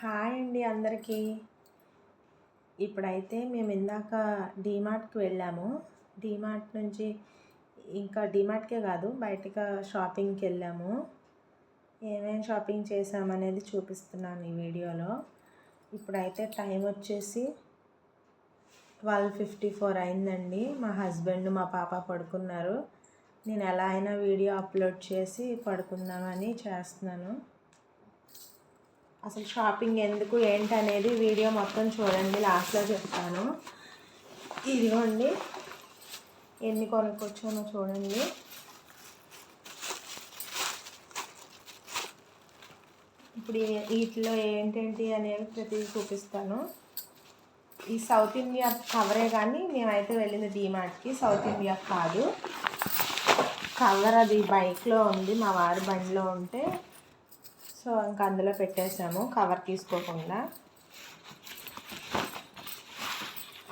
Hi అండి అందరికీ. ఇప్పుడైతే మేము ఇందాక డీమార్ట్కి వెళ్ళాము. డీమార్ట్ నుంచి ఇంకా డీమార్ట్కే కాదు బయటగా షాపింగ్కి వెళ్ళాము. ఏమేమి షాపింగ్ చేసామనేది చూపిస్తున్నాను ఈ వీడియోలో. ఇప్పుడైతే టైం వచ్చేసి 12:54 అయిందండి. మా హస్బెండ్ మా పాప పడుకున్నారు. నేను ఎలా అయినా వీడియో అప్లోడ్ చేసి పడుకుందామని చేస్తున్నాను. అసలు షాపింగ్ ఎందుకు ఏంటి అనేది వీడియో మొత్తం చూడండి, లాస్ట్లో చెప్తాను. ఇదిగోండి ఎన్ని కొనుక్కొచ్చానో చూడండి. ఇప్పుడు వీటిలో ఏంటేంటి అనేది ప్రతిదీ చూపిస్తాను. ఈ సౌత్ ఇండియా కవరే కానీ మేమైతే వెళ్ళింది డీమార్ట్కి, సౌత్ ఇండియా కాదు. కవర్ అది బైక్లో ఉంది, మా వారి బండిలో ఉంటే సో ఇంకా అందులో పెట్టేసాము కవర్ తీసుకోకుండా.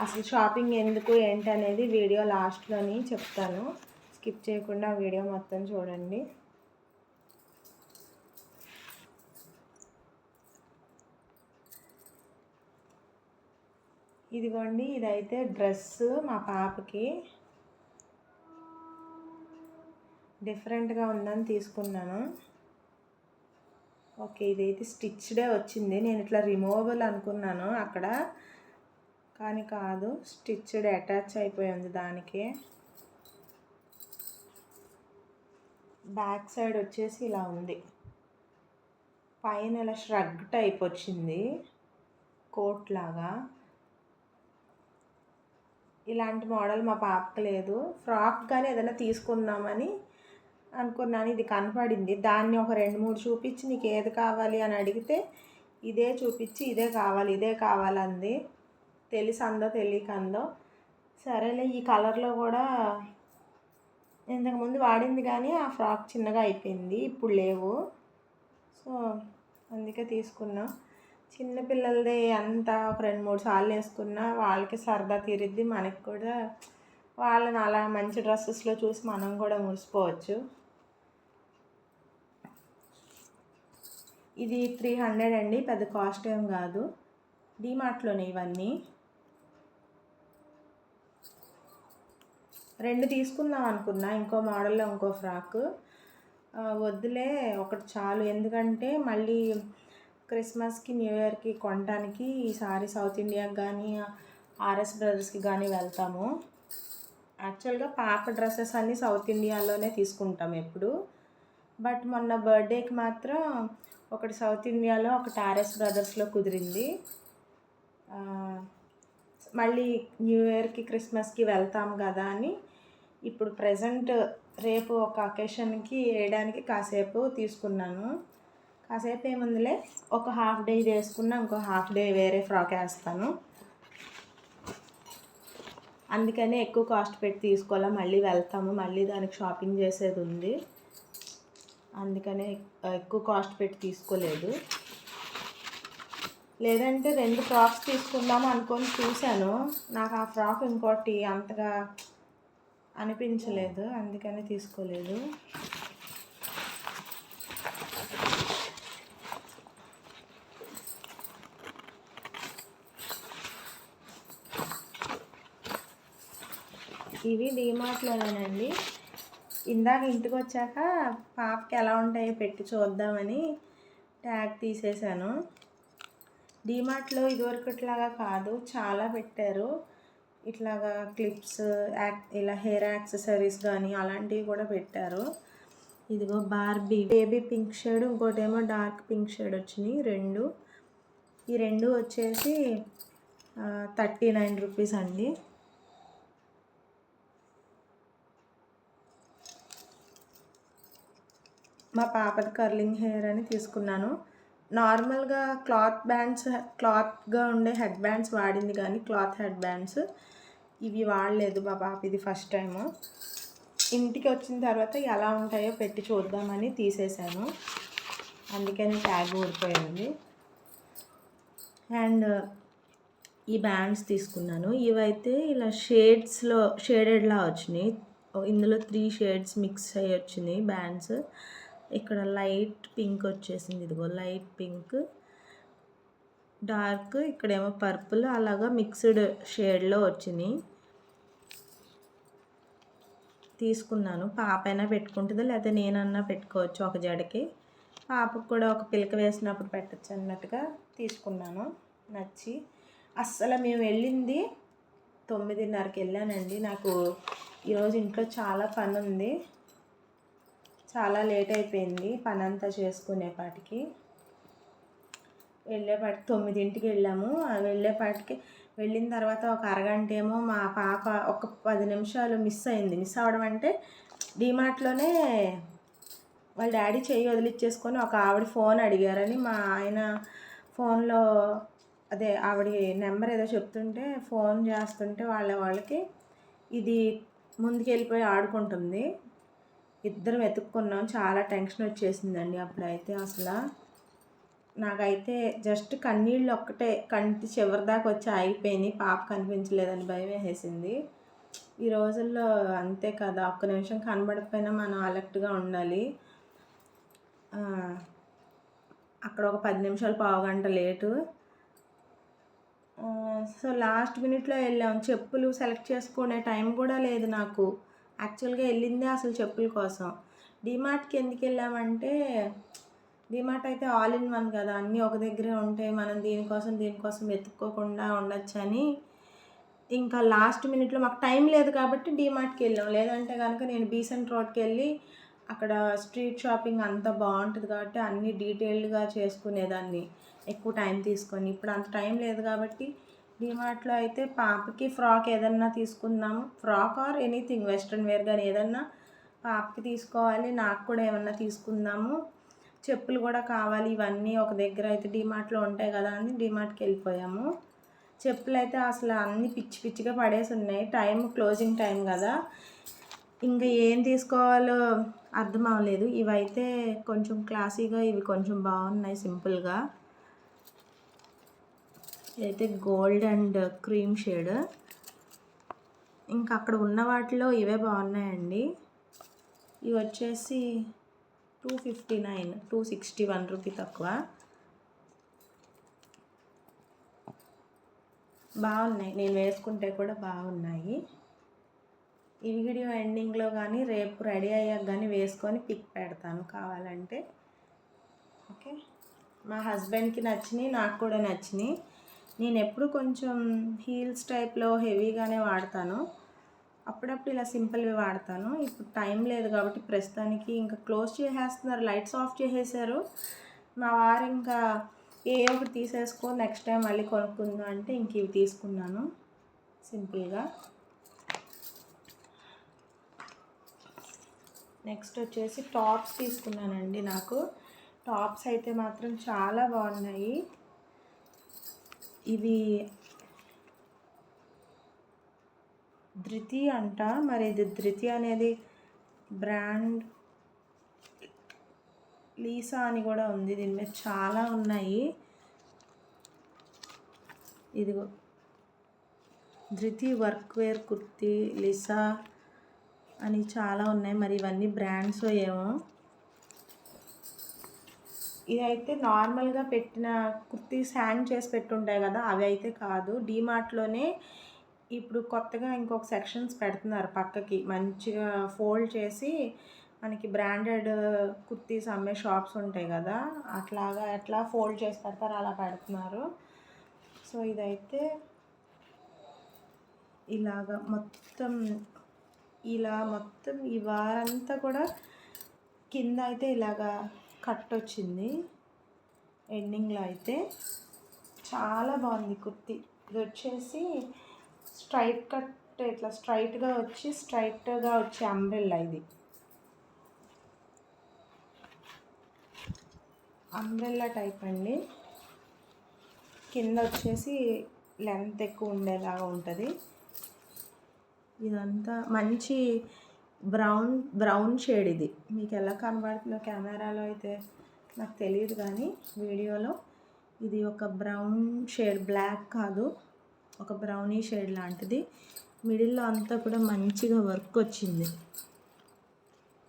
అసలు షాపింగ్ ఎందుకు ఏంటి అనేది వీడియో లాస్ట్లోని చెప్తాను, స్కిప్ చేయకుండా వీడియో మొత్తం చూడండి. ఇదిగోండి, ఇదైతే డ్రెస్ మా పాపకి డిఫరెంట్గా ఉందని తీసుకున్నాను. ఓకే, ఇదైతే స్టిచ్డే వచ్చింది. నేను ఇట్లా రిమూవబుల్ అనుకున్నాను అక్కడ, కానీ కాదు, స్టిచ్డ్ అటాచ్ అయిపోయింది దానికి. బ్యాక్ సైడ్ వచ్చేసి ఇలా ఉంది, పైన ఇలా ష్రగ్ టైప్ వచ్చింది, కోట్ లాగా. ఇలాంటి మోడల్ మా పాపకి లేదు. ఫ్రాక్ కానీ ఏదైనా తీసుకుందామని అనుకున్నాను, ఇది కనపడింది. దాన్ని ఒక 2-3 చూపించి నీకు ఏది కావాలి అని అడిగితే ఇదే చూపించి ఇదే కావాలంది. తెలిసందో తెలియకందో సరేలే, ఈ కలర్లో కూడా ఇంతకుముందు వాడింది కానీ ఆ ఫ్రాక్ చిన్నగా అయిపోయింది, ఇప్పుడు లేవు. సో అందుకే తీసుకున్నా. చిన్నపిల్లలది అంతా ఒక 2-3 సార్లు వేసుకున్నా వాళ్ళకి సరదా తీరిద్ది, మనకి కూడా వాళ్ళని అలా మంచి డ్రెస్సెస్లో చూసి మనం కూడా మురిసిపోవచ్చు. ఇది 300 అండి, పెద్ద కాస్ట్ ఏం కాదు. డీమార్ట్లోనే ఇవన్నీ. 2 తీసుకుందాం అనుకున్నా, ఇంకో మోడల్లో ఇంకో ఫ్రాక్. వద్దులే, ఒకటి చాలు. ఎందుకంటే మళ్ళీ క్రిస్మస్కి న్యూ ఇయర్కి కొనడానికి ఈసారి సౌత్ ఇండియాకి కానీ ఆర్ఎస్ బ్రదర్స్కి కానీ వెళ్తాము. యాక్చువల్గా పాప డ్రెస్సెస్ అన్నీ సౌత్ ఇండియాలోనే తీసుకుంటాం ఎప్పుడు. బట్ మొన్న బర్త్డేకి మాత్రం ఒకటి సౌత్ ఇండియాలో ఒకటి ఆర్ఎస్ బ్రదర్స్లో కుదిరింది. మళ్ళీ న్యూ ఇయర్కి క్రిస్మస్కి వెళ్తాం కదా అని ఇప్పుడు ప్రజెంట్ రేపు ఒక అకేషన్కి వేయడానికి కాసేపు తీసుకున్నాను. కాసేపు ఏముందిలే, ఒక హాఫ్ డే ఇది వేసుకున్నా ఇంకో హాఫ్ డే వేరే ఫ్రాక్ వేస్తాను. అందుకనే ఎక్కువ కాస్ట్ పెట్టి తీసుకోవాలా, మళ్ళీ వెళ్తాము, మళ్ళీ దానికి షాపింగ్ చేసేది ఉంది. అందుకనే ఎక్కువ కాస్ట్ పెట్టి తీసుకోలేదు. లేదంటే 2 ఫ్రాక్స్ తీసుకుందాము అనుకొని చూశాను, నాకు ఆ ఫ్రాక్ ఇంకోటి అంతగా అనిపించలేదు, అందుకని తీసుకోలేదు. ఇవి డీమార్ట్లోనేనండి. ఇందాక ఇంటికి వచ్చాక పాపకి ఎలా ఉంటాయో పెట్టి చూద్దామని ట్యాగ్ తీసేసాను. డీమార్ట్లో ఇదివరకట్లాగా కాదు, చాలా పెట్టారు. ఇట్లాగా క్లిప్స్, ఇలా హెయిర్ యాక్సెసరీస్ కానీ అలాంటివి కూడా పెట్టారు. ఇదిగో బార్బీ బేబీ పింక్ షేడ్, ఇంకోటేమో డార్క్ పింక్ షేడ్ వచ్చినాయి 2. ఈ 2 వచ్చేసి 39 రూపీస్ అండి. మా పాపది కర్లింగ్ హెయిర్ అని తీసుకున్నాను. నార్మల్గా క్లాత్గా ఉండే హెడ్ బ్యాండ్స్ వాడింది కానీ క్లాత్ హెడ్ బ్యాండ్స్ ఇవి వాడలేదు మా పాప, ఇది ఫస్ట్ టైము. ఇంటికి వచ్చిన తర్వాత ఎలా ఉంటాయో పెట్టి చూద్దామని తీసేసాను, అందుకని ట్యాగ్ ఊడిపోయింది. అండ్ ఈ బ్యాండ్స్ తీసుకున్నాను. ఇవైతే ఇలా షేడెడ్లా వచ్చినాయి. ఇందులో 3 షేడ్స్ మిక్స్ అయ్యి వచ్చినాయి బ్యాండ్స్. ఇక్కడ లైట్ పింక్ వచ్చేసింది, ఇదిగో లైట్ పింక్, డార్క్, ఇక్కడేమో పర్పుల్, అలాగా మిక్స్డ్ షేడ్లో వచ్చినాయి. తీసుకున్నాను. పాప అయినా పెట్టుకుంటుందో లేకపోతే నేనన్నా పెట్టుకోవచ్చు ఒక జడకి. పాపకు కూడా ఒక పిలక వేసినప్పుడు పెట్టచ్చు అన్నట్టుగా తీసుకున్నాను. నచ్చి అస్సలు మేము వెళ్ళింది 9:30కి వెళ్ళానండి. నాకు ఈరోజు ఇంట్లో చాలా పని ఉంది, చాలా లేట్ అయిపోయింది పని అంతా చేసుకునేపాటికి. వెళ్ళేపాటికి 9ంటికి వెళ్ళాము. వెళ్ళిన తర్వాత ఒక అరగంట ఏమో మా పాప ఒక 10 నిమిషాలు మిస్ అయింది. మిస్ అవ్వడం అంటే డీమార్ట్లోనే వాళ్ళ డాడీ చెయ్యి వదిలిచ్చేసుకొని ఒక ఆవిడ ఫోన్ అడిగారని మా ఆయన ఫోన్లో అదే ఆవిడ నెంబర్ ఏదో చెప్తుంటే ఫోన్ చేస్తుంటే వాళ్ళకి ఇది ముందుకు వెళ్ళిపోయి ఆడుకుంటుంది. ఇద్దరం వెతుక్కున్నాం. చాలా టెన్షన్ వచ్చేసిందండి అప్పుడైతే. అసలు నాకైతే జస్ట్ కన్నీళ్ళు ఒక్కటే కంటి చివరి దాకా వచ్చి ఆగిపోయినాయి. పాప కనిపించలేదని భయం వేసేసింది. ఈ రోజుల్లో అంతే కదా, ఒక్క నిమిషం కనబడకపోయినా మనం అలర్ట్గా ఉండాలి. అక్కడ ఒక 10 నిమిషాలు పావుగంట లేటు. సో లాస్ట్ మినిట్లో వెళ్ళాం. చెప్పులు సెలెక్ట్ చేసుకునే టైం కూడా లేదు నాకు. యాక్చువల్గా వెళ్ళిందే అసలు చెప్పుల కోసం. డీమార్ట్కి ఎందుకు వెళ్ళామంటే డీమార్ట్ అయితే ఆల్ ఇన్ వన్ కదా, అన్నీ ఒక దగ్గరే ఉంటాయి, మనం దీనికోసం వెతుక్కోకుండా ఉండొచ్చని. ఇంకా లాస్ట్ మినిట్లో మాకు టైం లేదు కాబట్టి డీమార్ట్కి వెళ్ళాం. లేదంటే కనుక నేను బీసెంట్ రోడ్కి వెళ్ళి అక్కడ స్ట్రీట్ షాపింగ్ అంతా బాగుంటుంది కాబట్టి అన్నీ డీటెయిల్డ్గా చేసుకునేదాన్ని ఎక్కువ టైం తీసుకొని. ఇప్పుడు అంత టైం లేదు కాబట్టి డీమార్ట్లో అయితే పాపకి ఫ్రాక్ ఏదన్నా తీసుకుందాము, frock or anything western wear కానీ ఏదన్నా పాపకి తీసుకోవాలి, నాకు కూడా ఏమన్నా తీసుకుందాము, చెప్పులు కూడా కావాలి, ఇవన్నీ ఒక దగ్గర అయితే డీమార్ట్లో ఉంటాయి కదా అని డీమార్ట్కి వెళ్ళిపోయాము. చెప్పులు అయితే అసలు అన్నీ పిచ్చిగా పడేసి ఉన్నాయి. క్లోజింగ్ టైం కదా, ఇంకా ఏం తీసుకోవాలో అర్థం అవ్వలేదు. ఇవైతే కొంచెం క్లాసీగా, ఇవి కొంచెం బాగున్నాయి సింపుల్గా. ఇదైతే గోల్డ్ అండ్ క్రీమ్ షేడ్. ఇంకా అక్కడ ఉన్న వాటిలో ఇవే బాగున్నాయండి. ఇవి వచ్చేసి 259, 261 రూపీ తక్కువ. బాగున్నాయి, నేను వేసుకుంటే కూడా బాగున్నాయి. ఈ వీడియో ఎండింగ్లో కానీ రేపు రెడీ అయ్యాక కానీ వేసుకొని పిక్ పెడతాను కావాలంటే. ఓకే, మా హస్బెండ్కి నచ్చినాయి, నాకు కూడా నచ్చినాయి. నేను ఎప్పుడు కొంచెం హీల్స్ టైప్లో హెవీగానే వాడతాను, అప్పుడప్పుడు ఇలా సింపుల్వి వాడతాను. ఇప్పుడు టైం లేదు కాబట్టి ప్రస్తుతానికి ఇంకా క్లోజ్ చేసేస్తున్నారు, లైట్స్ ఆఫ్ చేసేసారు. మా వారు ఇంకా ఒకటి తీసేసుకో, నెక్స్ట్ టైం మళ్ళీ కొనుక్కుందాం అంటే ఇంక ఇవి తీసుకున్నాను సింపుల్గా. నెక్స్ట్ వచ్చేసి టాప్స్ తీసుకున్నానండి. నాకు టాప్స్ అయితే మాత్రం చాలా బాగున్నాయి. ఇవి ధృతి అంట, మరి ఇది ధృతి అనేది బ్రాండ్, లీసా అని కూడా ఉంది, దీని మీద చాలా ఉన్నాయి. ఇదిగో ధృతి వర్క్ వేర్ కుర్తీ, లీసా అని చాలా ఉన్నాయి. మరి ఇవన్నీ బ్రాండ్స్ ఏమో. ఇదైతే నార్మల్గా పెట్టిన కుర్తీస్ హ్యాంగ్ చేసి పెట్టుంటాయి కదా, అవి అయితే కాదు. డీమార్ట్లోనే ఇప్పుడు కొత్తగా ఇంకొక సెక్షన్స్ పెడుతున్నారు పక్కకి, మంచిగా ఫోల్డ్ చేసి మనకి బ్రాండెడ్ కుర్తీస్ అమ్మే షాప్స్ ఉంటాయి కదా, అట్లాగా ఎట్లా ఫోల్డ్ చేసి పెడతారు అలా పెడుతున్నారు. సో ఇదైతే ఇలాగా మొత్తం ఈ వారంతా కూడా కింద అయితే ఇలాగా కట్ వచ్చింది. ఎండింగ్లో అయితే చాలా బాగుంది కుర్తీ. ఇది వచ్చేసి స్ట్రైట్ కట్, ఇట్లా స్ట్రైట్గా వచ్చి అంబ్రెల్లా. ఇది అంబ్రెల్లా టైప్ అండి. కింద వచ్చేసి లెంత్ ఎక్కువ ఉండేలాగా ఉంటుంది. ఇదంతా మంచి బ్రౌన్ షేడ్. ఇది మీకు ఎలా కనబడుతుందో కెమెరాలో అయితే నాకు తెలియదు, కానీ వీడియోలో ఇది ఒక బ్రౌన్ షేడ్, బ్లాక్ కాదు, ఒక బ్రౌనీ షేడ్ లాంటిది. మిడిల్లో అంతా కూడా మంచిగా వర్క్ వచ్చింది,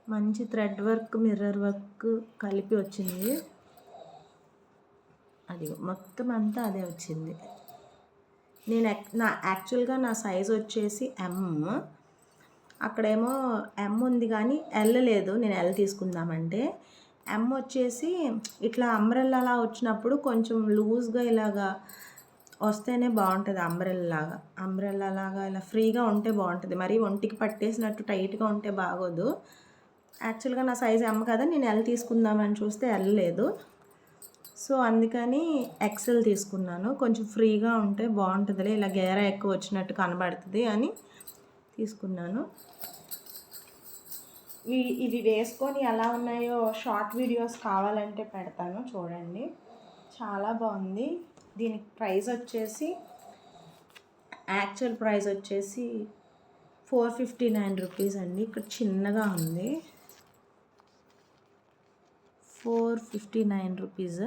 మంచి థ్రెడ్ వర్క్, మిర్రర్ వర్క్ కలిపి వచ్చింది. అది మొత్తం అంతా అదే వచ్చింది. నేను యాక్చువల్గా నా సైజ్ వచ్చేసి ఎమ్, అక్కడేమో ఎమ్ ఉంది కానీ ఎల్ లేదు. నేను ఎల్ తీసుకుందామంటే ఎమ్ వచ్చేసి ఇట్లా అంబ్రెల్లా వచ్చినప్పుడు కొంచెం లూజ్గా ఇలాగా వస్తేనే బాగుంటుంది. అంబ్రెల్లా లాగా ఇలా ఫ్రీగా ఉంటే బాగుంటుంది. మరీ ఒంటికి పట్టేసినట్టు టైట్గా ఉంటే బాగోదు. యాక్చువల్గా నా సైజ్ ఎమ్ కదా, నేను ఎల్ తీసుకుందామని చూస్తే ఎల్ లేదు. సో అందుకని ఎక్సెల్ తీసుకున్నాను. కొంచెం ఫ్రీగా ఉంటే బాగుంటుందిలే, ఇలా గేర ఎక్కువ వచ్చినట్టు కనబడుతుంది అని తీసుకున్నాను. ఇవి వేసుకొని ఎలా ఉన్నాయో షార్ట్ వీడియోస్ కావాలంటే పెడతాను, చూడండి. చాలా బాగుంది. దీనికి ప్రైస్ వచ్చేసి యాక్చువల్ ప్రైస్ వచ్చేసి 459 రూపీస్ అండి. ఇక్కడ చిన్నగా ఉంది 459 రూపీస్,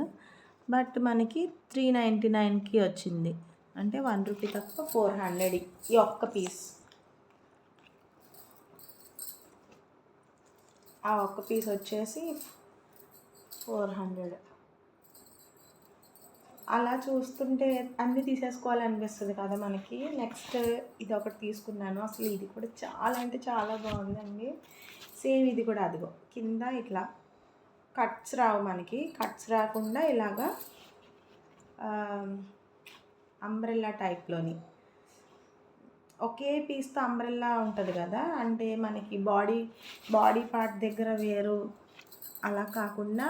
బట్ మనకి 399కి వచ్చింది. అంటే 1 రూపీ తక్కువ 400 ఈ ఒక్క పీస్. ఆ ఒక్క పీస్ వచ్చేసి 400. అలా చూస్తుంటే అన్నీ తీసేసుకోవాలనిపిస్తుంది కదా మనకి. నెక్స్ట్ ఇది ఒకటి తీసుకున్నాను. అసలు ఇది కూడా చాలా అంటే చాలా బాగుందండి. సేమ్ ఇది కూడా అదిగో కింద ఇట్లా కట్స్ రావు మనకి. కట్స్ రాకుండా ఇలాగా అంబ్రెల్లా టైప్లోని ఒకే పీస్తో అంబ్రెల్లా ఉంటుంది కదా, అంటే మనకి బాడీ పార్ట్ దగ్గర వేరు అలా కాకుండా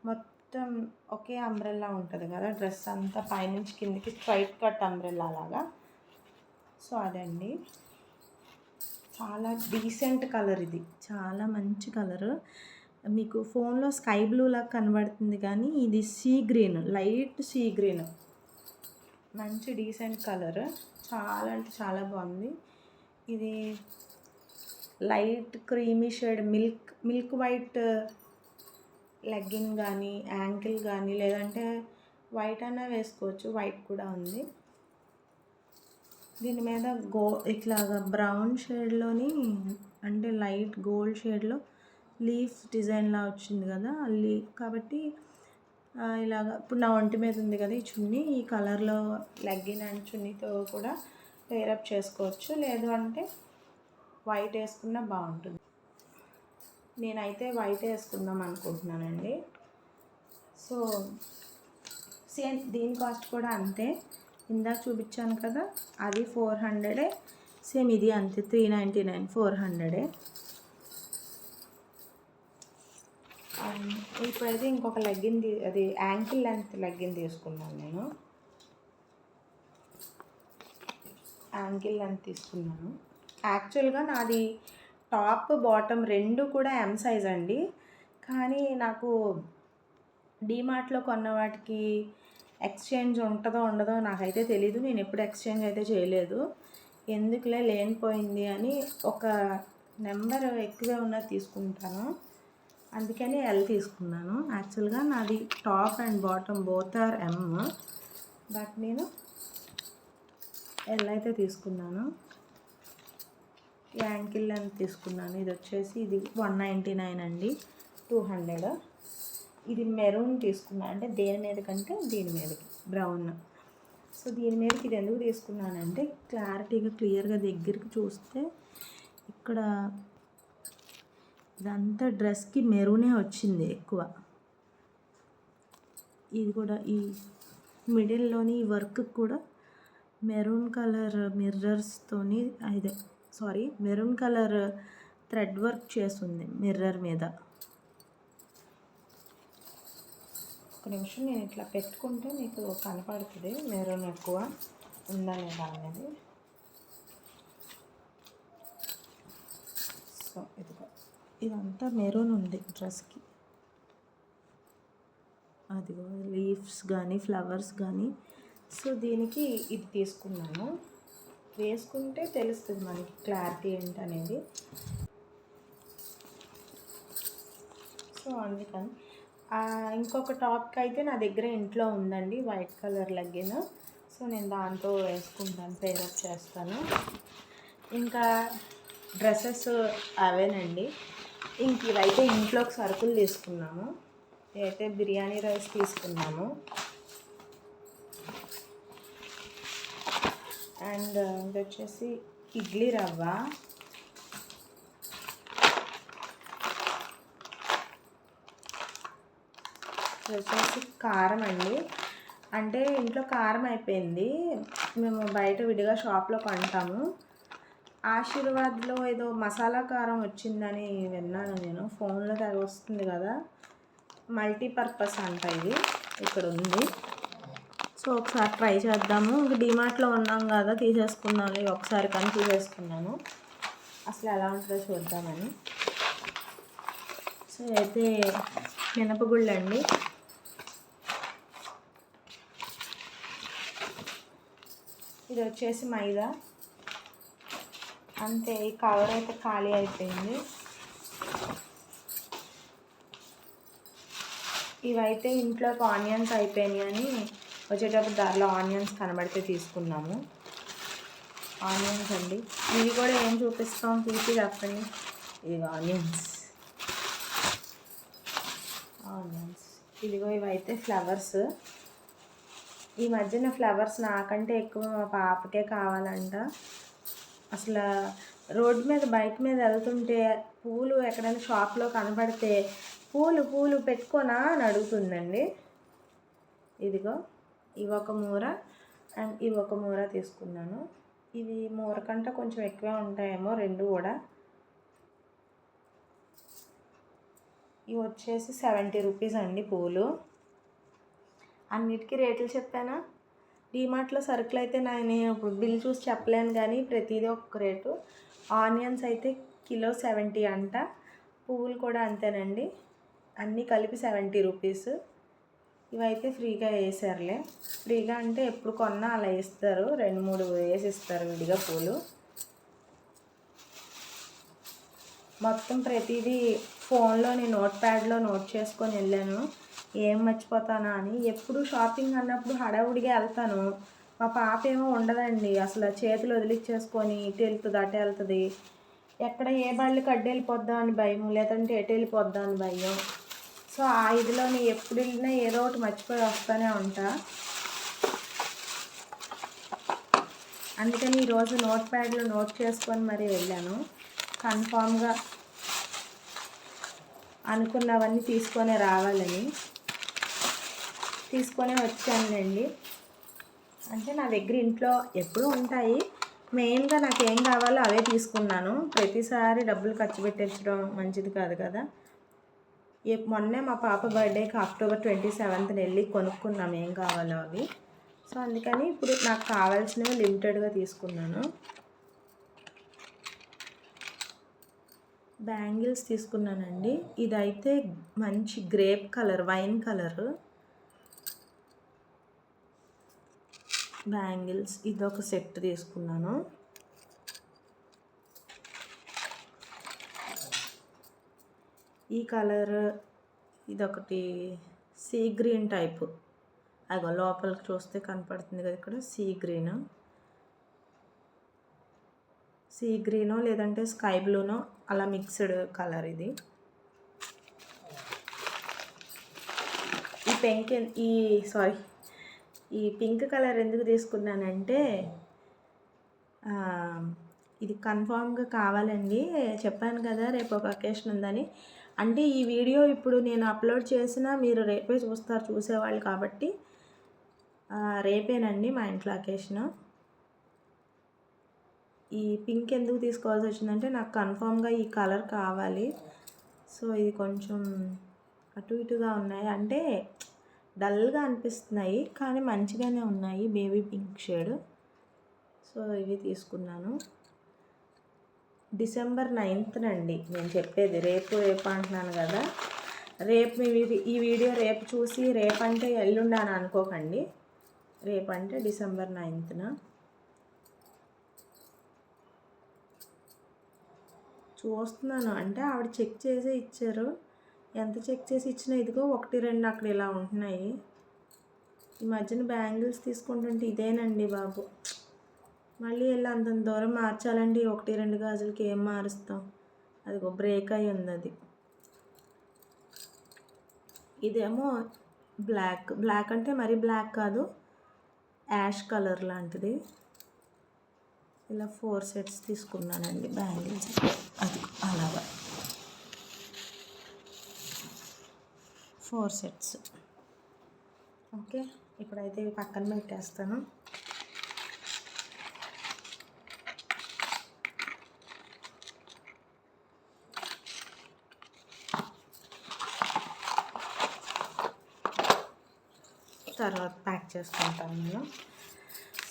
మొత్తం ఒకే అంబ్రెల్లా ఉంటుంది కదా, డ్రెస్ అంతా పైనుంచి కిందకి స్ట్రైట్ కట్ అంబ్రెల్లా లాగా. సో అదండి, చాలా డీసెంట్ కలర్. ఇది చాలా మంచి కలరు. మీకు ఫోన్లో స్కై బ్లూ లాగా కనబడుతుంది కానీ ఇది sea green, light sea green, మంచి డీసెంట్ కలర్. చాలా అంటే చాలా బాగుంది. ఇది light creamy shade milk white legging కానీ యాంకిల్ కానీ, లేదంటే వైట్ అయినా వేసుకోవచ్చు. వైట్ కూడా ఉంది. దీని మీద ఇట్లాగా బ్రౌన్ షేడ్లోని, అంటే లైట్ గోల్డ్ షేడ్లో లీఫ్ డిజైన్లా వచ్చింది కదా కాబట్టి ఇలాగ ఇప్పుడు నా ఒంటి మీద ఉంది కదా ఈ చున్నీ, ఈ కలర్లో లెగ్గిన్ అండ్ చున్నీతో కూడా పేరప్ చేసుకోవచ్చు. లేదు అంటే వైట్ వేసుకున్నా బాగుంటుంది. నేనైతే వైట్ వేసుకుందాం అనుకుంటున్నానండి. సో సేమ్ దీని కాస్ట్ కూడా అంతే. ఇందాక చూపించాను కదా అది 400. సేమ్ ఇది అంతే 399, 400. ఇప్పుడైతే ఇంకొక లెగ్గిన్ అది యాంకిల్ లెంత్ లెగ్గిన్ తీసుకున్నాను. నేను యాంకిల్ లెంత్ తీసుకున్నాను. యాక్చువల్గా నాది టాప్ బాటమ్ రెండు కూడా ఎమ్ సైజ్ అండి. కానీ నాకు డీమార్ట్లో కొన్న వాటికి ఎక్స్చేంజ్ ఉంటుందో ఉండదో నాకైతే తెలీదు. నేను ఎప్పుడు ఎక్స్చేంజ్ అయితే చేయలేదు. ఎందుకులే లేనిపోయింది అని ఒక నెంబర్ ఎక్కువే ఉన్నది తీసుకుంటాను. అందుకని ఎల్ తీసుకున్నాను. యాక్చువల్గా నాది top and bottom both R M, but నేను ఎల్ అయితే తీసుకున్నాను. యాంకిల్ లెంత్ తీసుకున్నాను. ఇది వచ్చేసి ఇది 199 అండి, 200. ఇది మెరూన్ తీసుకున్నాను, అంటే దేని మీద కంటే దీని మీదకి బ్రౌన్. సో దీని మీదకి ఇది ఎందుకు తీసుకున్నానంటే క్లియర్గా దగ్గరికి చూస్తే ఇక్కడ ఇదంతా డ్రెస్కి మెరూనే వచ్చింది ఎక్కువ. ఇది కూడా ఈ మిడిల్లోని ఈ వర్క్ కూడా మెరూన్ కలర్ మిర్రర్స్తోని మెరూన్ కలర్ థ్రెడ్ వర్క్ చేస్తుంది మిర్రర్ మీద. ఒక నిమిషం నేను ఇట్లా పెట్టుకుంటే మీకు కనపడుతుంది మెరూన్ ఎక్కువ ఉందా లేదా అనేది. సో ఇదంతా మెరూన్ ఉంది డ్రెస్కి. అదిగో లీవ్స్ కానీ ఫ్లవర్స్ కానీ. సో దీనికి ఇది తీసుకున్నాను. వేసుకుంటే తెలుస్తుంది మనకి క్లారిటీ ఏంటనేది. సో అందుకని ఇంకొక టాప్కి అయితే నా దగ్గర ఇంట్లో ఉందండి, వైట్ కలర్ లెగ్గిన్. సో నేను దాంతో వేసుకుంటాను, పేరప్ చేస్తాను. ఇంకా డ్రెస్సెస్ అవేనండి. ఇంక ఇవైతే ఇంట్లోకి సరుకులు తీసుకున్నాము. ఇదైతే బిర్యానీ రైస్ తీసుకున్నాము. అండ్ ఇది వచ్చేసి ఇడ్లీ రవ్వ, ఇది వచ్చేసి కారం అండి. అంటే ఇంట్లో కారం అయిపోయింది, మేము బయట విడిగా షాప్లో కొంటాము. ఆశీర్వాద్లో ఏదో మసాలా కారం వచ్చిందని విన్నాను నేను, ఫోన్లో తెగ వస్తుంది కదా, మల్టీపర్పస్ అంట ఇది, ఇక్కడ ఉంది. సో ఒకసారి ట్రై చేద్దాము. ఇంక డిమార్ట్లో ఉన్నాం కదా తీసేసుకున్నాను, ఒకసారి కానీ తీసేసుకున్నాను, అసలు ఎలా ఉంటుందో చూద్దామని. సో అయితే మినపగుళ్ళు అండి, ఇది వచ్చేసి మైదా అంతే. ఈ కవర్ అయితే ఖాళీ అయిపోయింది. ఇవైతే ఇంట్లోకి ఆనియన్స్ అయిపోయినాయి అని వచ్చేటప్పుడు దారిలో ఆనియన్స్ కనబడితే తీసుకున్నాము. ఆనియన్స్ అండి, ఇవి కూడా ఏం చూపిస్తాం తీసి చెప్పండి. ఇదిగో ఆనియన్స్, ఇదిగో ఇవైతే ఫ్లవర్స్. ఈ మధ్యన ఫ్లవర్స్ నాకంటే ఎక్కువ మా పాపకే కావాలంట. అసలు రోడ్డు మీద బైక్ మీద వెళ్తుంటే పూలు ఎక్కడైనా షాప్లో కనబడితే పూలు పూలు పెట్టుకోనా అని అడుగుతుందండి. ఇదిగో ఇవి ఒక మూర అండ్ ఇవి ఒక మూర తీసుకున్నాను. ఇవి మూర కంటే కొంచెం ఎక్కువే ఉంటాయేమో రెండు కూడా. ఇవి వచ్చేసి 70 రూపీస్ అండి పూలు. అన్నిటికీ రేట్లు చెప్పానా. డిమార్ట్లో సరుకులు అయితే నేను ఇప్పుడు బిల్ చూసి చెప్పలేను కానీ ప్రతిదీ ఒక్క రేటు. ఆనియన్స్ అయితే కిలో 70 అంట, పువ్వులు కూడా అంతేనండి, అన్నీ కలిపి 70 రూపీస్. ఇవైతే ఫ్రీగా వేసారులే, ఫ్రీగా అంటే ఎప్పుడు కొన్నా అలా వేస్తారు, 2-3 వేసి ఇస్తారు విడిగా పూలు. మొత్తం ప్రతిదీ ఫోన్లోని నోట్ ప్యాడ్లో నోట్ చేసుకొని వెళ్ళాను, ఏం మర్చిపోతానా అని. ఎప్పుడు షాపింగ్ అన్నప్పుడు హడావుడిగా వెళ్తాను, మా పాప ఏమో ఉండదండి, అసలు చేతులు వదిలిచ్చేసుకొని ఇటు వెళ్తుంది అటు వెళ్తుంది, ఎక్కడ ఏ బళ్ళకి అడ్డు వెళ్ళిపోద్దాం అని భయం, లేదంటే ఎటు వెళ్ళిపోద్దాం అని భయం. సో ఆ ఇదిలోని ఎప్పుడు వెళ్ళినా ఏదో ఒకటి మర్చిపోయి వస్తూనే ఉంటా. అందుకని ఈరోజు నోట్ ప్యాడ్లో నోట్ చేసుకొని మరీ వెళ్ళాను. కన్ఫామ్గా అనుకున్నవన్నీ తీసుకొని రావాలని తీసుకొని వచ్చానులేండి. అంటే నా దగ్గర ఇంట్లో ఎప్పుడూ ఉంటాయి, మెయిన్గా నాకు ఏం కావాలో అవే తీసుకున్నాను. ప్రతిసారి డబ్బులు ఖర్చు పెట్టించడం మంచిది కాదు కదా. మొన్నే మా పాప బర్త్డేకి అక్టోబర్ 27న వెళ్ళి కొనుక్కున్నాం ఏం కావాలో అవి. సో అందుకని ఇప్పుడు నాకు కావాల్సినవి లిమిటెడ్గా తీసుకున్నాను. బ్యాంగిల్స్ తీసుకున్నానండి, ఇదైతే మంచి grape colour, wine colour bangles, ఇదొక సెట్ తీసుకున్నాను. ఈ కలర్ ఇదొకటి సీ గ్రీన్ టైపు, అగో లోపలికి చూస్తే కనపడుతుంది కదా ఇక్కడ, సీ గ్రీనో లేదంటే స్కై బ్లూనో అలా మిక్స్డ్ కలర్ ఇది. ఈ పింక్ కలర్ ఎందుకు తీసుకున్నానంటే ఇది కన్ఫామ్గా కావాలండి, చెప్పాను కదా రేపు ఒక అకేషన్ ఉందని. అంటే ఈ వీడియో ఇప్పుడు నేను అప్లోడ్ చేసినా మీరు రేపే చూస్తారు చూసేవాళ్ళు కాబట్టి, రేపేనండి మా ఇంట్లో అకేషను. ఈ పింక్ ఎందుకు తీసుకోవాల్సి వచ్చిందంటే నాకు కన్ఫామ్గా ఈ కలర్ కావాలి. సో ఇది కొంచెం అటు ఇటుగా ఉన్నాయి, అంటే డల్గా అనిపిస్తున్నాయి కానీ మంచిగానే ఉన్నాయి, బేబీ పింక్ షేడ్. సో ఇవి తీసుకున్నాను. December 9th అండి నేను చెప్పేది, రేపు అంటున్నాను కదా. రేపు ఈ వీడియో రేపు చూసి రేపంటే ఎల్లుండి అని అనుకోకండి, రేపంటే December 9th. చూస్తున్నాను, అంటే ఆవిడ చెక్ చేసి ఇచ్చారు, ఎంత చెక్ చేసి ఇచ్చినా ఇదిగో 1-2 అక్కడ ఇలా ఉంటున్నాయి. ఈ మధ్యన బ్యాంగిల్స్ తీసుకుంటుంటే ఇదేనండి బాబు, మళ్ళీ వెళ్ళి అంత దూరం మార్చాలండి 1-2 గాజులకి ఏం మారుస్తాం, అదిగో బ్రేక్ అయ్యి ఉంది అది. ఇదేమో బ్లాక్ అంటే మరీ బ్లాక్ కాదు, యాష్ కలర్ లాంటిది. ఇలా 4 సెట్స్ తీసుకున్నానండి బ్యాంగిల్స్. అది అలాగా 4 సెట్స్. ఓకే, ఇప్పుడైతే ఇవి పక్కన పెట్టేస్తాను. తర్వాత ప్యాక్ చేసుకుంటాను నేను.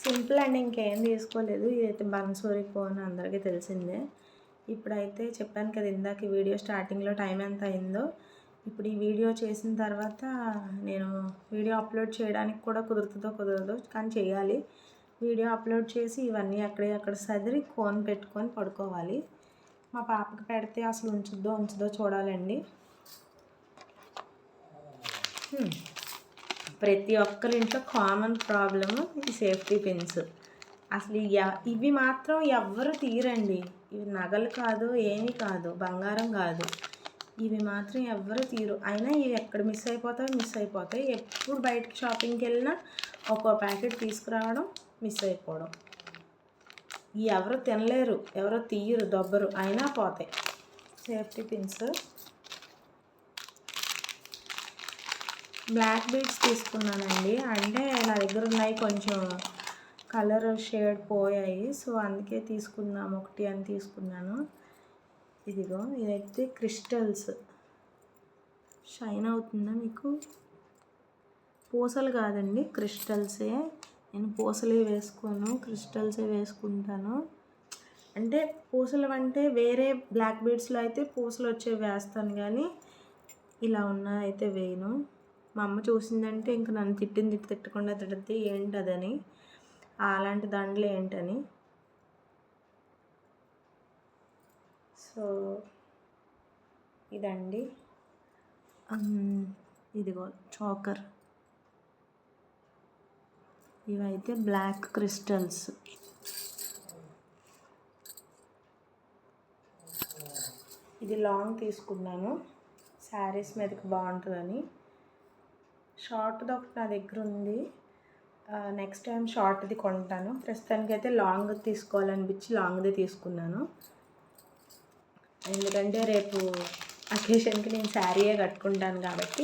సింపుల్ అండి, ఇంకేం తీసుకోలేదు. ఇదైతే బన్సూరి కోన్ అందరికీ తెలిసిందే. ఇప్పుడైతే చెప్పాను కదా ఇందాక వీడియో స్టార్టింగ్లో టైం ఎంత అయిందో. ఇప్పుడు ఈ వీడియో చేసిన తర్వాత నేను వీడియో అప్లోడ్ చేయడానికి కూడా కుదరదో కానీ చేయాలి. వీడియో అప్లోడ్ చేసి ఇవన్నీ అక్కడ సదిరి కోన్ పెట్టుకొని పడుకోవాలి. మా పాపకి పెడితే అసలు ఉంచుద్దో చూడాలండి. ప్రతి ఒక్కరి ఇంట్లో కామన్ ప్రాబ్లము ఈ సేఫ్టీ పిన్స్. అసలు ఇవి మాత్రం ఎవ్వరు తీరండి. ఇవి నగలు కాదు, ఏమీ కాదు, బంగారం కాదు. ఇవి మాత్రం ఎవ్వరు తీరు. అయినా ఇవి ఎక్కడ మిస్ అయిపోతాయి. ఎప్పుడు బయటకి షాపింగ్కి వెళ్ళినా ఒక్కో ప్యాకెట్ తీసుకురావడం, మిస్ అయిపోవడం. ఎవరు తినలేరు, ఎవరో తీయరు, దొబ్బరు, అయినా పోతాయి సేఫ్టీ పిన్స్. బ్లాక్ బీడ్స్ తీసుకున్నానండి. అంటే నా దగ్గర ఉన్నాయి, కొంచెం కలర్ షేడ్ పోయాయి. సో అందుకే తీసుకున్నాము, ఒకటి అని తీసుకున్నాను. ఇదిగో, ఇదైతే క్రిస్టల్స్. షైన్ అవుతుందా మీకు? పూసలు కాదండి, క్రిస్టల్సే. నేను పూసలే వేసుకోను, క్రిస్టల్సే వేసుకుంటాను. అంటే పూసలు అంటే వేరే బ్లాక్ బీడ్స్లో అయితే పూసలు వచ్చేవి వేస్తాను, కానీ ఇలా ఉన్న అయితే వేయను. మా అమ్మ చూసిందంటే ఇంక నన్ను తిట్టకుండా తిడుద్ది, ఏంటదని, అలాంటి దండలు ఏంటని. సో ఇదండి. ఇదిగో చోకర్. ఇవైతే బ్లాక్ క్రిస్టల్స్. ఇది లాంగ్ తీసుకున్నాను, శారీస్ మీదకి బాగుంటుందని. షార్ట్ది ఒకటి నా దగ్గర ఉంది, నెక్స్ట్ టైం షార్ట్ది కొంటాను. ప్రస్తుతానికి అయితే లాంగ్ తీసుకోవాలనిపించి లాంగ్ది తీసుకున్నాను. ఎందుకంటే రేపు అకేషన్కి నేను శారీయే కట్టుకుంటాను కాబట్టి,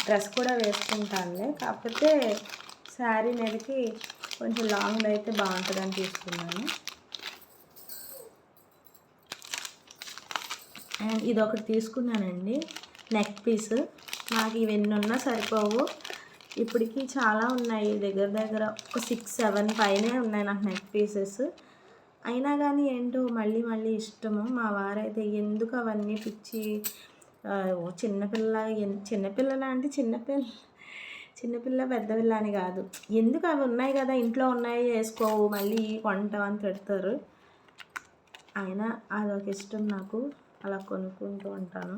డ్రెస్ కూడా వేసుకుంటానులే. కాకపోతే శారీ మీదకి కొంచెం లాంగ్ అయితే బాగుంటుందని తీసుకున్నాను. అండ్ ఇది ఒకటి తీసుకున్నానండి, నెక్ పీస్. నాకు ఇవన్నీ ఉన్నా సరిపోవు, ఇప్పటికి చాలా ఉన్నాయి, దగ్గర ఒక 6-7 పైనే ఉన్నాయి నాకు నెక్ పీసెస్. అయినా కానీ ఏంటో మళ్ళీ ఇష్టము. మా వారైతే ఎందుకు అవన్నీ పిచ్చి, చిన్నపిల్లల అంటే చిన్నపిల్ల పెద్దపిల్ల అని కాదు, ఎందుకు అవి ఉన్నాయి కదా ఇంట్లో ఉన్నాయి వేసుకోవు, మళ్ళీ కొంటావు అని పెడతారు. అయినా అదొక ఇష్టం నాకు, అలా కొనుక్కుంటూ ఉంటాను.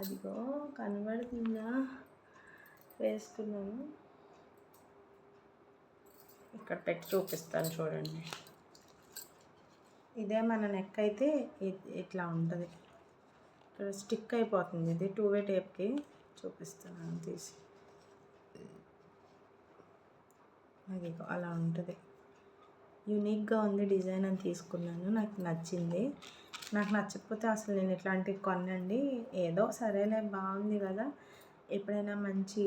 అదిగో కనబడుతుందా, వేసుకున్నాను. ఇక్కడ పెట్టి చూపిస్తాను చూడండి. ఇదే మన నెక్ అయితే ఇట్లా ఉంటుంది, ఇక్కడ స్టిక్ అయిపోతుంది. ఇది 2-way టేప్కి చూపిస్తున్నాను తీసి. అది అలా ఉంటుంది, యూనిక్గా ఉంది డిజైన్ అని తీసుకున్నాను. నాకు నచ్చింది. నాకు నచ్చకపోతే అసలు నేను ఇట్లాంటివి కొనండి. ఏదో సరేలే బాగుంది కదా, ఎప్పుడైనా మంచి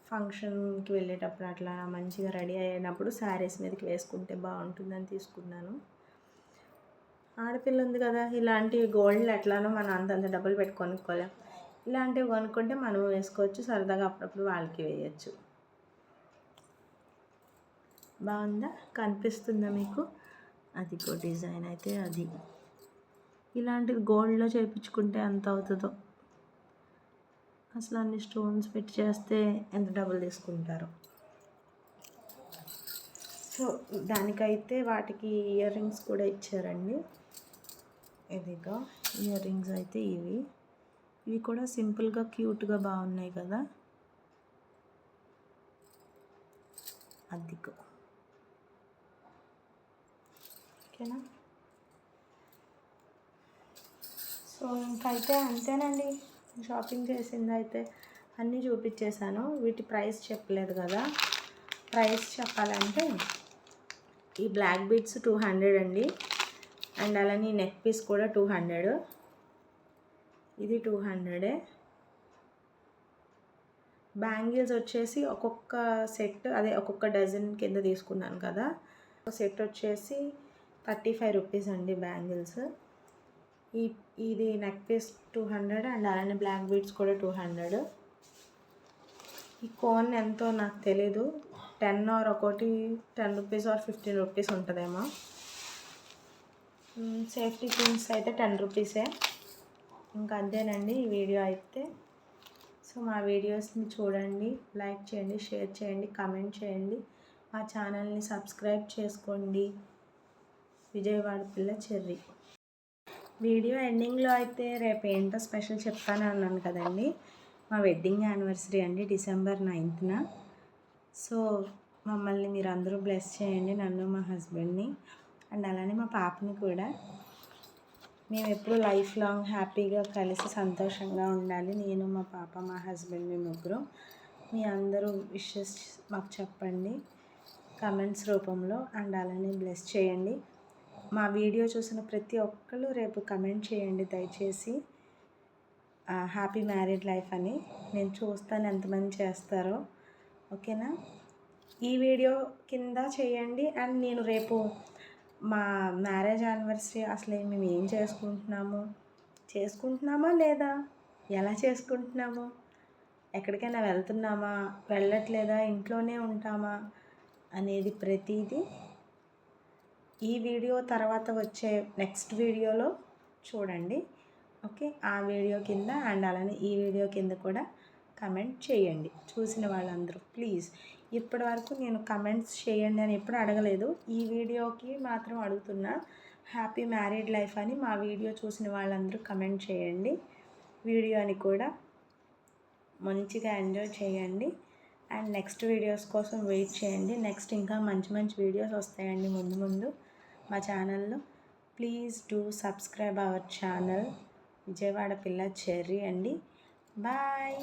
ఫంక్షన్కి వెళ్ళేటప్పుడు అట్లా మంచిగా రెడీ అయినప్పుడు శారీస్ మీదకి వేసుకుంటే బాగుంటుందని తీసుకున్నాను. ఆడపిల్ల ఉంది కదా, ఇలాంటివి గోల్డ్ ఎట్లానో మనం అంతంత డబ్బులు పెట్టి కొనుక్కోలేం. ఇలాంటివి కొనుక్కుంటే మనం వేసుకోవచ్చు, సరదాగా అప్పుడప్పుడు వాళ్ళకి వేయచ్చు. బాగుందా, కనిపిస్తుందా మీకు? అదిగో డిజైన్ అయితే అది. ఇలాంటిది గోల్డ్లో చేయించుకుంటే ఎంత అవుతుందో, అసలు అన్ని స్టోన్స్ పెట్టి చేస్తే ఎంత డబ్బులు తీసుకుంటారో. సో దానికైతే వాటికి ఇయర్ రింగ్స్ కూడా ఇచ్చారండి. ఇదిగా ఇయర్ రింగ్స్ అయితే ఇవి కూడా సింపుల్గా క్యూట్గా బాగున్నాయి కదా. అదిగో ఓకేనా. సో ఇంకైతే అంతేనండి, షాపింగ్ చేసింది అయితే అన్నీ చూపించేశాను. వీటి ప్రైస్ చెప్పలేదు కదా, ప్రైస్ చెప్పాలంటే ఈ బ్లాక్ బీడ్స్ 200 అండి, అండ్ అలానే నెక్ పీస్ కూడా 200, ఇది 200. బ్యాంగిల్స్ వచ్చేసి ఒక్కొక్క సెట్, అదే ఒక్కొక్క డజన్ కింద తీసుకున్నాను కదా, ఒక సెట్ వచ్చేసి 35 రూపీస్ అండి బ్యాంగిల్స్. ఇది నెక్ పీస్ 200, అండ్ అలానే బ్లాక్ బీడ్స్ కూడా 200. ఈ కోన్ ఎంతో నాకు తెలీదు, 10 ఆర్ ఒకటి 10 రూపీస్ ఆర్ 15 రూపీస్ ఉంటుందేమో. సేఫ్టీ పిన్స్ అయితే 10 రూపీసే. ఇంకా అంతేనండి ఈ వీడియో అయితే. సో మా వీడియోస్ని చూడండి, లైక్ చేయండి, షేర్ చేయండి, కామెంట్ చేయండి, మా ఛానల్ని సబ్స్క్రైబ్ చేసుకోండి. విజయవాడ పిల్ల చెర్రీ. వీడియో ఎండింగ్లో అయితే రేపు ఏంటో స్పెషల్ చెప్తానే అన్నాను కదండి, మా వెడ్డింగ్ యానివర్సరీ అండి, December 9th. సో మమ్మల్ని మీరు అందరూ బ్లెస్ చేయండి, నన్ను మా హస్బెండ్ని, అండ్ అలానే మా పాపని కూడా. మేము ఎప్పుడు లైఫ్ లాంగ్ హ్యాపీగా కలిసి సంతోషంగా ఉండాలి, నేను మా పాప మా హస్బెండ్, మేము ముగ్గురు. మీ అందరూ విషెస్ మాకు చెప్పండి కమెంట్స్ రూపంలో, అండ్ అలానే బ్లెస్ చేయండి. మా వీడియో చూసిన ప్రతి ఒక్కరు రేపు కమెంట్ చేయండి దయచేసి, హ్యాపీ మ్యారీడ్ లైఫ్ అని. నేను చూస్తాను ఎంతమంది చేస్తారో, ఓకేనా. ఈ వీడియో కింద చేయండి, అండ్ నేను రేపు మా మ్యారేజ్ యానివర్సరీ అసలు మేము ఏం చేసుకుంటున్నామా లేదా, ఎలా చేసుకుంటున్నాము, ఎక్కడికైనా వెళ్తున్నామా, వెళ్ళట్లేదా, ఇంట్లోనే ఉంటామా అనేది ప్రతిదీ ఈ వీడియో తర్వాత వచ్చే నెక్స్ట్ వీడియోలో చూడండి, ఓకే. ఆ వీడియో కింద అండ్ అలానే ఈ వీడియో కింద కూడా కమెంట్ చేయండి చూసిన వాళ్ళందరూ ప్లీజ్. ఇప్పటి వరకు నేను కమెంట్స్ చేయండి అని ఎప్పుడు అడగలేదు, ఈ వీడియోకి మాత్రం అడుగుతున్నా. హ్యాపీ మ్యారీడ్ లైఫ్ అని మా వీడియో చూసిన వాళ్ళందరూ కమెంట్ చేయండి. వీడియోని కూడా మంచిగా ఎంజాయ్ చేయండి, అండ్ నెక్స్ట్ వీడియోస్ కోసం వెయిట్ చేయండి. నెక్స్ట్ ఇంకా మంచి మంచి వీడియోస్ వస్తాయండి ముందు మా ఛానల్లో. Please do subscribe our channel Vijayawada పిల్ల చెర్రీ అండి. బాయ్.